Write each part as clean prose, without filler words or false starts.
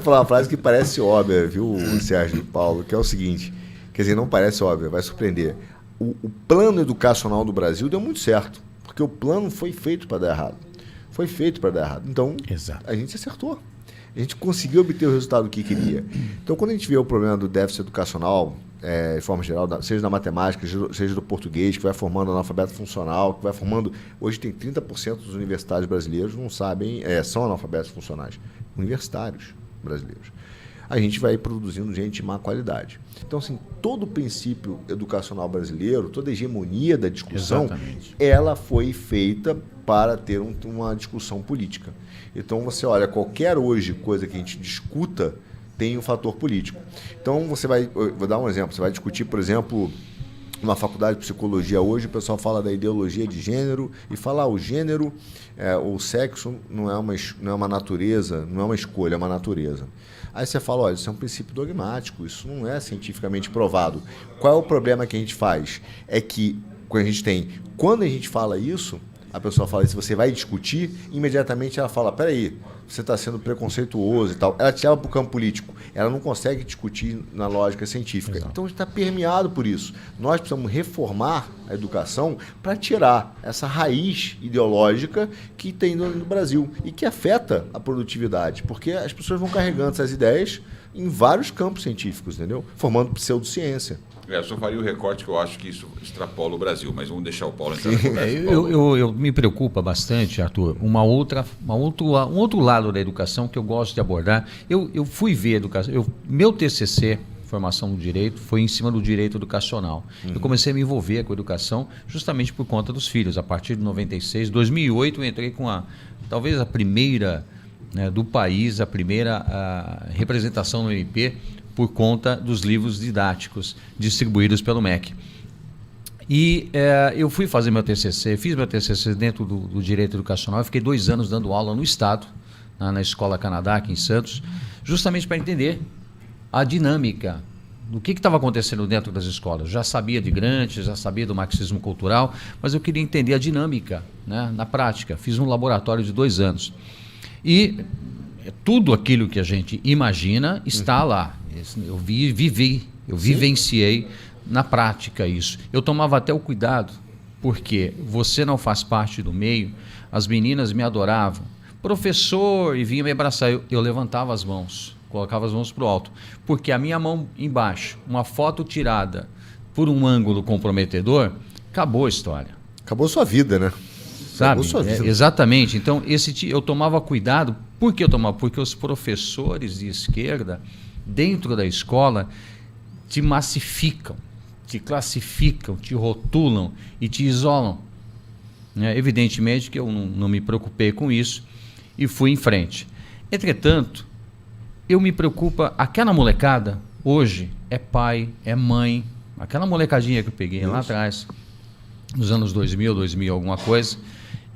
Vou falar uma frase que parece óbvia, viu, Sérgio e Paulo, que é o seguinte, quer dizer, não parece óbvia, vai surpreender. O plano educacional do Brasil deu muito certo, porque o plano foi feito para dar errado. Foi feito para dar errado. Então, Exato. A gente acertou. A gente conseguiu obter o resultado que queria. Então, quando a gente vê o problema do déficit educacional, de forma geral, seja na matemática, seja do português, que vai formando analfabeto funcional, que vai formando... Hoje tem 30% dos universitários brasileiros não sabem, são analfabetos funcionais. Universitários brasileiros. A gente vai produzindo gente de má qualidade. Então, assim, todo o princípio educacional brasileiro, toda a hegemonia da discussão, Exatamente. ela foi feita para ter uma discussão política. Então, você olha, qualquer hoje coisa que a gente discuta tem um fator político. Então, vou dar um exemplo, você vai discutir, por exemplo, numa faculdade de psicologia hoje, o pessoal fala da ideologia de gênero e fala o gênero, o sexo não é uma natureza, não é uma escolha, é uma natureza. Aí você fala, olha, isso é um princípio dogmático, isso não é cientificamente provado. Qual é o problema que a gente faz? É que quando a gente fala isso, a pessoa fala isso, você vai discutir, imediatamente ela fala, peraí, você está sendo preconceituoso e tal. Ela te leva para o campo político. Ela não consegue discutir na lógica científica. Exato. Então, a gente está permeado por isso. Nós precisamos reformar a educação para tirar essa raiz ideológica que tem no Brasil e que afeta a produtividade, porque as pessoas vão carregando essas ideias em vários campos científicos, entendeu? Formando pseudociência. Eu só faria o recorte que eu acho que isso extrapola o Brasil, mas vamos deixar o Paulo entrar na conversa. Eu me preocupa bastante, Arthur, um outro lado da educação que eu gosto de abordar. Eu fui ver educação, meu TCC, formação do direito, foi em cima do direito educacional. Eu comecei a me envolver com a educação justamente por conta dos filhos. A partir de 96, 2008, eu entrei com talvez a primeira, do país, a primeira representação no MP, por conta dos livros didáticos distribuídos pelo MEC. E eu fui fazer meu TCC, fiz meu TCC dentro do direito educacional, eu fiquei 2 anos dando aula no Estado, na Escola Canadá, aqui em Santos, justamente para entender a dinâmica do que estava acontecendo dentro das escolas. Já sabia de Gramsci, já sabia do marxismo cultural, mas eu queria entender a dinâmica, né, na prática. Fiz um laboratório de 2 anos. E tudo aquilo que a gente imagina está lá. Eu vivenciei na prática isso. Eu tomava até o cuidado, porque você não faz parte do meio, as meninas me adoravam. Professor, e vinha me abraçar, eu levantava as mãos, colocava as mãos para o alto, porque a minha mão embaixo, uma foto tirada por um ângulo comprometedor, acabou a história. Acabou sua vida, né? Sabe? Exatamente. Então, eu tomava cuidado. Por que eu tomava? Porque os professores de esquerda, dentro da escola, te massificam, te classificam, te rotulam e te isolam. Evidentemente que eu não me preocupei com isso e fui em frente. Entretanto, eu me preocupo, aquela molecada, hoje, é pai, é mãe, aquela molecadinha que eu peguei lá atrás, nos anos 2000 alguma coisa,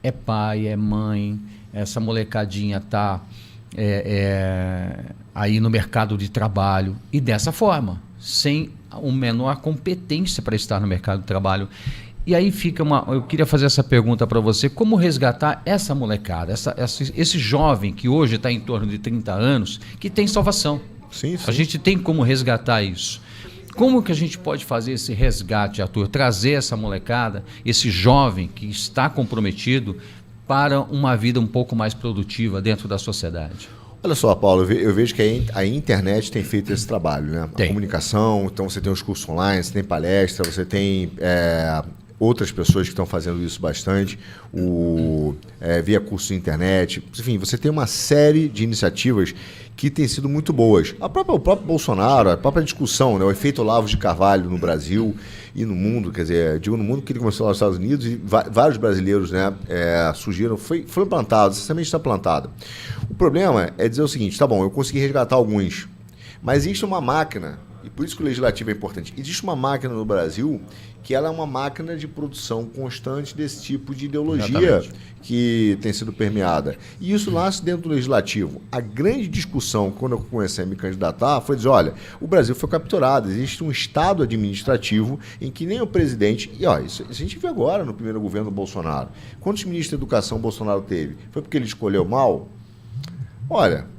é pai, é mãe, essa molecadinha está aí no mercado de trabalho e dessa forma, sem uma menor competência para estar no mercado de trabalho. E aí eu queria fazer essa pergunta para você, como resgatar essa molecada, esse jovem que hoje está em torno de 30 anos, que tem salvação. Sim. A gente tem como resgatar isso. Como que a gente pode fazer esse resgate, Arthur? Trazer essa molecada, esse jovem que está comprometido para uma vida um pouco mais produtiva dentro da sociedade? Olha só, Paulo, eu vejo que a internet tem feito esse trabalho, né? Tem. A comunicação, então você tem os cursos online, você tem palestra, você tem outras pessoas que estão fazendo isso bastante, via curso de internet. Enfim, você tem uma série de iniciativas que têm sido muito boas. O próprio Bolsonaro, a própria discussão, né? O efeito Olavo de Carvalho no Brasil e no mundo, quer dizer, digo no mundo que ele começou lá nos Estados Unidos e vários brasileiros, né, surgiram, foi plantado, essencialmente está plantado. O problema é dizer o seguinte, tá bom, eu consegui resgatar alguns, mas existe uma máquina, e por isso que o legislativo é importante, existe uma máquina no Brasil que ela é uma máquina de produção constante desse tipo de ideologia. Exatamente. Que tem sido permeada. E isso nasce dentro do legislativo. A grande discussão, quando eu comecei a me candidatar, foi dizer, olha, o Brasil foi capturado, existe um estado administrativo em que nem o presidente... E isso a gente viu agora no primeiro governo do Bolsonaro. Quantos ministros da educação o Bolsonaro teve? Foi porque ele escolheu mal? Olha...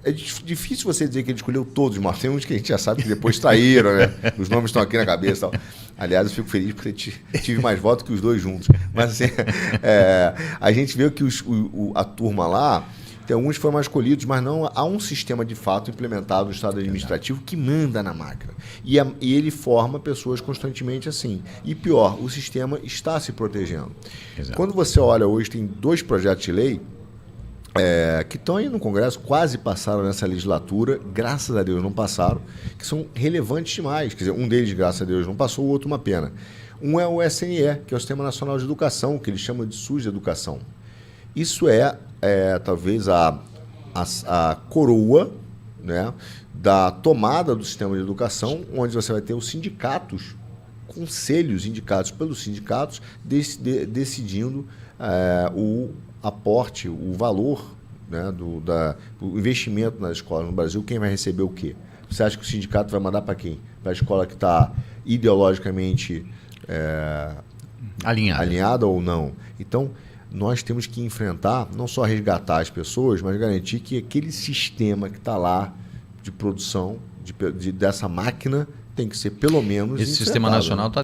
É difícil você dizer que ele escolheu todos os maus. Tem uns que a gente já sabe que depois traíram, né? Os nomes estão aqui na cabeça e tal. Aliás, eu fico feliz porque tive mais votos que os dois juntos. Mas assim, a gente vê que a turma lá, tem alguns que foram mais escolhidos, mas não há um sistema de fato implementado no Estado administrativo que manda na máquina. E ele forma pessoas constantemente assim. E pior, o sistema está se protegendo. Exato. Quando você olha hoje, tem 2 projetos de lei que estão aí no Congresso, quase passaram nessa legislatura, graças a Deus não passaram, que são relevantes demais. Quer dizer, um deles, graças a Deus, não passou, o outro uma pena. Um é o SNE, que é o Sistema Nacional de Educação, que eles chamam de SUS de Educação. Isso talvez a coroa, né, da tomada do sistema de educação, onde você vai ter os sindicatos, conselhos indicados pelos sindicatos, decidindo o aporte, o valor, né, do investimento nas escolas no Brasil, quem vai receber o quê? Você acha que o sindicato vai mandar para quem? Para a escola que está ideologicamente alinhada ou não? Então, nós temos que enfrentar, não só resgatar as pessoas, mas garantir que aquele sistema que está lá de produção dessa máquina tem que ser pelo menos esse sistema nacional está